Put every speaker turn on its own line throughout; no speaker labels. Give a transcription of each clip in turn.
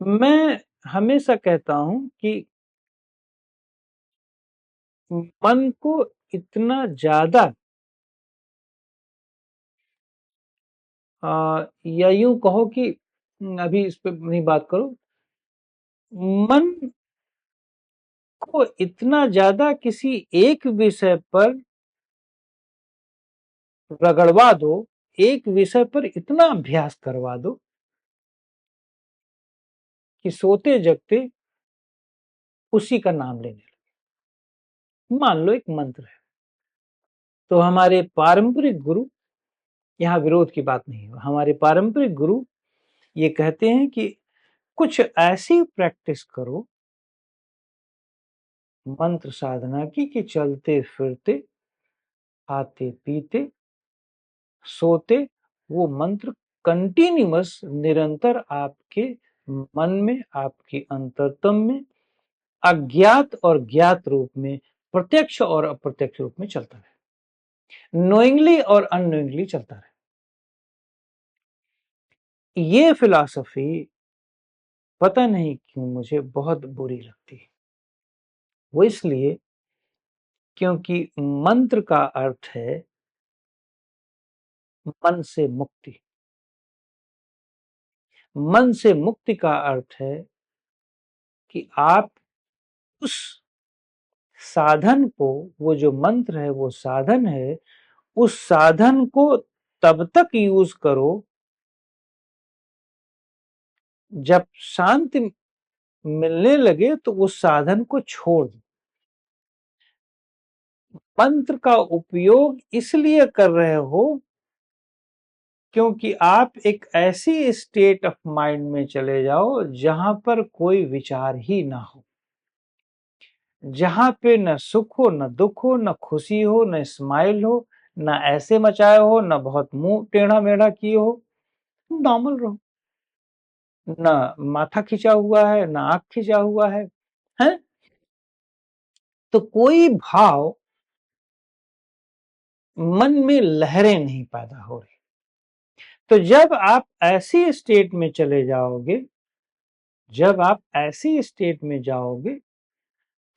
मैं हमेशा कहता हूँ कि मन को इतना ज़्यादा या यूँ कहो कि अभी इस पे नहीं बात करो। मन को इतना ज़्यादा किसी एक विषय पर रगड़वा दो, एक विषय पर इतना अभ्यास करवा दो कि सोते-जगते उसी का नाम लेने लगे। मान लो एक मंत्र है, तो हमारे पारंपरिक गुरु, यहाँ विरोध की बात नहीं है, हमारे पारंपरिक गुरु ये कहते हैं कि कुछ ऐसी प्रैक्टिस करो मंत्र साधना की कि चलते फिरते, खाते पीते, सोते वो मंत्र कंटिन्यूअस निरंतर आपके मन में, आपकी अंतरतम में, अज्ञात और ज्ञात रूप में, प्रत्यक्ष और अप्रत्यक्ष रूप में चलता रहे, नोइंगली और अननोइंगली चलता रहे। ये फिलॉसफी पता नहीं क्यों मुझे बहुत बुरी लगती है। वो इसलिए क्योंकि मंत्र का अर्थ है मन से मुक्ति। मन से मुक्ति का अर्थ है कि आप उस साधन को, वो जो मंत्र है वो साधन है, उस साधन को तब तक यूज करो जब शांति मिलने लगे तो उस साधन को छोड़ दो। मंत्र का उपयोग इसलिए कर रहे हो क्योंकि आप एक ऐसी स्टेट ऑफ माइंड में चले जाओ जहां पर कोई विचार ही ना हो, जहां पे न सुख हो, न दुख हो, न खुशी हो, न स्माइल हो, न ऐसे मचाए हो, न बहुत मुंह टेढ़ा मेढ़ा किए हो, नॉर्मल रहो। न माथा खिंचा हुआ है, न आंख खिंचा हुआ है? तो कोई भाव मन में लहरें नहीं पैदा हो रही। तो जब आप ऐसी स्टेट में चले जाओगे, जब आप ऐसी स्टेट में जाओगे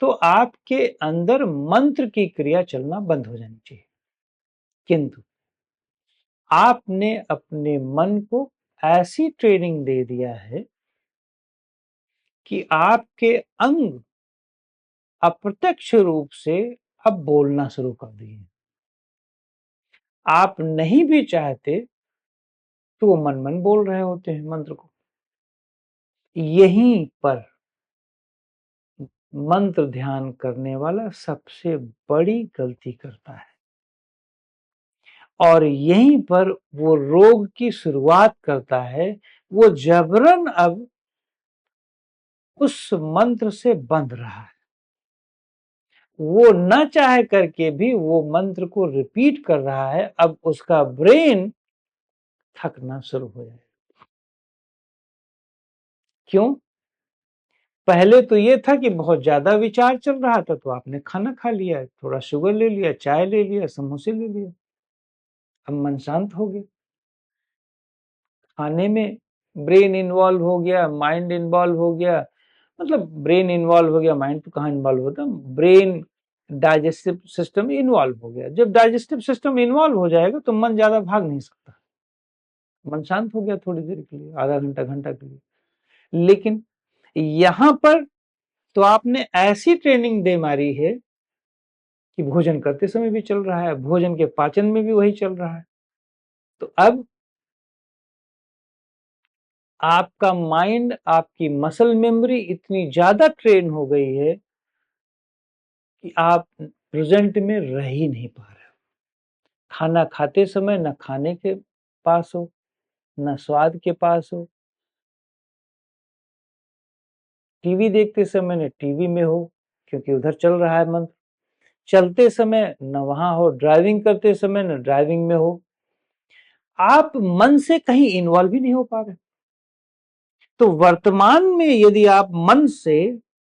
तो आपके अंदर मंत्र की क्रिया चलना बंद हो जानी चाहिए। किंतु आपने अपने मन को ऐसी ट्रेनिंग दे दिया है कि आपके अंग अप्रत्यक्ष रूप से अब बोलना शुरू कर दिए। आप नहीं भी चाहते तो वो मन मन बोल रहे होते हैं मंत्र को। यहीं पर मंत्र ध्यान करने वाला सबसे बड़ी गलती करता है और यहीं पर वो रोग की शुरुआत करता है। वो जबरन अब उस मंत्र से बंध रहा है, वो न चाहे करके भी वो मंत्र को रिपीट कर रहा है। अब उसका ब्रेन थकना शुरू हो जाए। क्यों? पहले तो ये था कि बहुत ज्यादा विचार चल रहा था तो आपने खाना खा लिया, थोड़ा शुगर ले लिया, चाय ले लिया, समोसे ले लिए, अब मन शांत हो गया। खाने में ब्रेन इन्वॉल्व हो गया, माइंड इन्वॉल्व हो गया, मतलब ब्रेन इन्वॉल्व हो गया, माइंड तो कहाँ इन्वॉल्व होता, ब्रेन डाइजेस्टिव सिस्टम इन्वॉल्व हो गया। जब डाइजेस्टिव सिस्टम इन्वॉल्व हो जाएगा तो मन ज्यादा भाग नहीं सकता, मन शांत हो गया थोड़ी देर के लिए, आधा घंटा घंटा के लिए। लेकिन यहां पर तो आपने ऐसी ट्रेनिंग दे मारी है कि भोजन करते समय भी चल रहा है, भोजन के पाचन में भी वही चल रहा है। तो अब आपका माइंड, आपकी मसल मेमोरी इतनी ज्यादा ट्रेन हो गई है कि आप प्रेजेंट में रह ही नहीं पा रहे हो। खाना खाते समय न खाने के पास हो, न स्वाद के पास हो, टीवी देखते समय न टीवी में हो क्योंकि उधर चल रहा है मंत्र, चलते समय न वहां हो, ड्राइविंग करते समय न ड्राइविंग में हो, आप मन से कहीं इन्वॉल्व ही नहीं हो पा रहे। तो वर्तमान में यदि आप मन से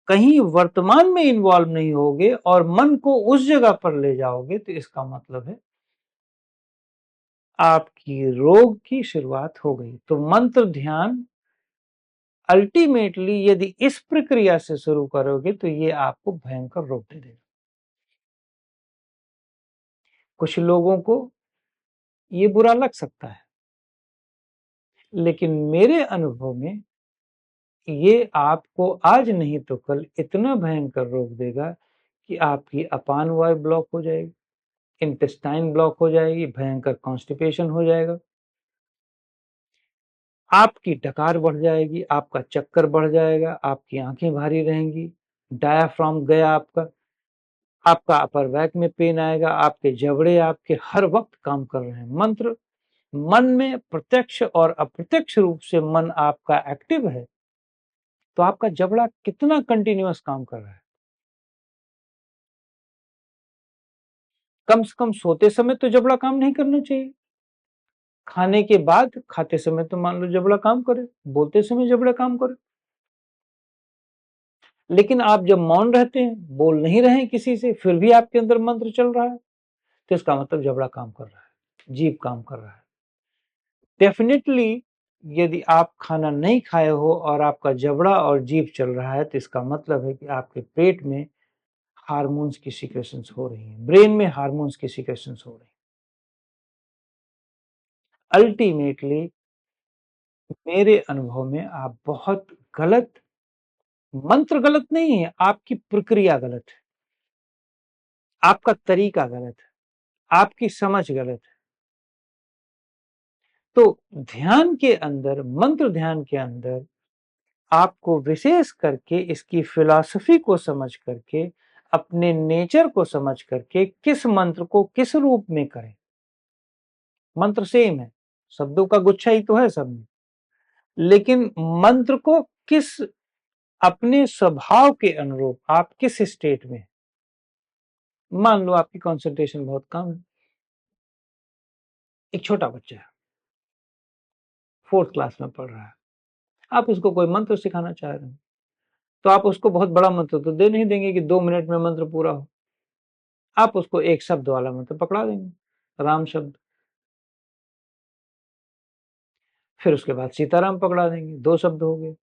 कहीं वर्तमान में इन्वॉल्व नहीं होगे और मन को उस जगह पर ले जाओगे तो इसका मतलब है आपकी रोग की शुरुआत हो गई। तो मंत्र ध्यान अल्टीमेटली यदि इस प्रक्रिया से शुरू करोगे तो ये आपको भयंकर रोग दे देगा। कुछ लोगों को ये बुरा लग सकता है, लेकिन मेरे अनुभव में ये आपको आज नहीं तो कल इतना भयंकर रोग देगा कि आपकी अपान वायु ब्लॉक हो जाएगी, इंटेस्टाइन ब्लॉक हो जाएगी, भयंकर कॉन्स्टिपेशन हो जाएगा, आपकी डकार बढ़ जाएगी, आपका चक्कर बढ़ जाएगा, आपकी आंखें भारी रहेंगी, डायाफ्राम गया आपका अपर बैक में पेन आएगा, आपके जबड़े आपके हर वक्त काम कर रहे हैं। मंत्र मन में प्रत्यक्ष और अप्रत्यक्ष रूप से मन आपका एक्टिव है, तो आपका जबड़ा कितना कंटिन्यूअस काम कर रहा है। कम से कम सोते समय तो जबड़ा काम नहीं करना चाहिए, खाने के बाद खाते समय तो मान लो जबड़ा काम करे, बोलते समय जबड़ा काम करे, लेकिन आप जब मौन रहते हैं, बोल नहीं रहे हैं किसी से, फिर भी आपके अंदर मंत्र चल रहा है, तो इसका मतलब जबड़ा काम कर रहा है, जीभ काम कर रहा है। डेफिनेटली यदि आप खाना नहीं खाए हो और आपका जबड़ा और जीभ चल रहा है, तो इसका मतलब है कि आपके पेट में हार्मोन्स की सीक्रेशंस हो रही हैं, ब्रेन में हार्मोन्स की सीक्रेशंस हो रही हैं। अल्टीमेटली मेरे अनुभव में आप बहुत गलत, मंत्र गलत नहीं है, आपकी प्रक्रिया गलत है, आपका तरीका गलत है, आपकी समझ गलत है। तो ध्यान के अंदर, मंत्र ध्यान के अंदर आपको विशेष करके इसकी फिलॉसफी को समझ करके, अपने नेचर को समझ करके किस मंत्र को किस रूप में करें। मंत्र सेम है, शब्दों का गुच्छा ही तो है सब में, लेकिन मंत्र को किस, अपने स्वभाव के अनुरूप आप किस स्टेट में, मान लो आपकी कंसंट्रेशन बहुत कम है, एक छोटा बच्चा है, 4th क्लास में पढ़ रहा है, आप उसको कोई मंत्र सिखाना चाह रहे हैं, तो आप उसको बहुत बड़ा मंत्र तो दे नहीं देंगे कि 2 मिनट में मंत्र पूरा हो, आप उसको एक शब्द वाला मंत्र पकड़ा देंगे, राम शब्द, फिर उसके बाद सीताराम पकड़ा देंगे, 2 शब्द हो गए,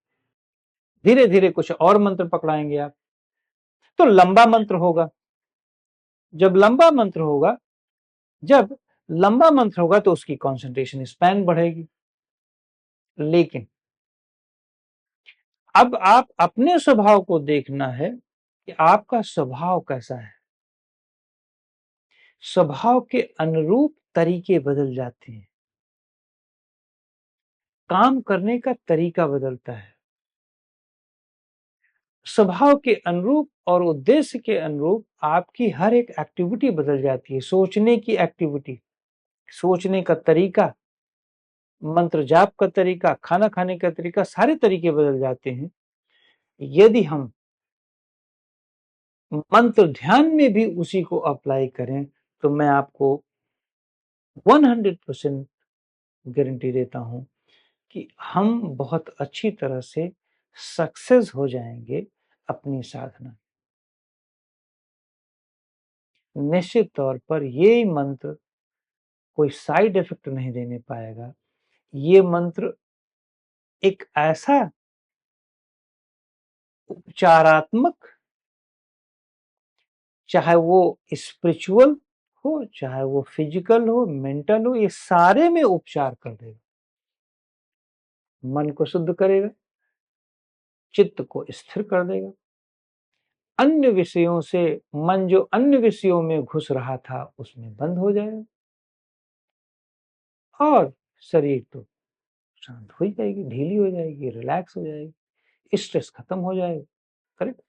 धीरे धीरे कुछ और मंत्र पकड़ाएंगे आप, तो लंबा मंत्र होगा। जब लंबा मंत्र होगा, जब लंबा मंत्र होगा तो उसकी कंसंट्रेशन स्पैन बढ़ेगी। लेकिन अब आप अपने स्वभाव को देखना है कि आपका स्वभाव कैसा है, स्वभाव के अनुरूप तरीके बदल जाते हैं, काम करने का तरीका बदलता है, स्वभाव के अनुरूप और उद्देश्य के अनुरूप आपकी हर एक एक्टिविटी बदल जाती है, सोचने की एक्टिविटी, सोचने का तरीका, मंत्र जाप का तरीका, खाना खाने का तरीका, सारे तरीके बदल जाते हैं। यदि हम मंत्र ध्यान में भी उसी को अप्लाई करें, तो मैं आपको 100% गारंटी देता हूं कि हम बहुत अच्छी तरह से सक्सेस हो जाएंगे अपनी साधना। निश्चित तौर पर ये मंत्र कोई साइड इफेक्ट नहीं देने पाएगा, ये मंत्र एक ऐसा उपचारात्मक, चाहे वो स्पिरिचुअल हो, चाहे वो फिजिकल हो, मेंटल हो, ये सारे में उपचार कर देगा, मन को शुद्ध करेगा, चित्त को स्थिर कर देगा, अन्य विषयों से मन जो अन्य विषयों में घुस रहा था उसमें बंद हो जाएगा, और शरीर तो शांत हो जाएगी, ढीली हो जाएगी, रिलैक्स हो जाएगी, स्ट्रेस खत्म हो जाएगा। करेक्ट।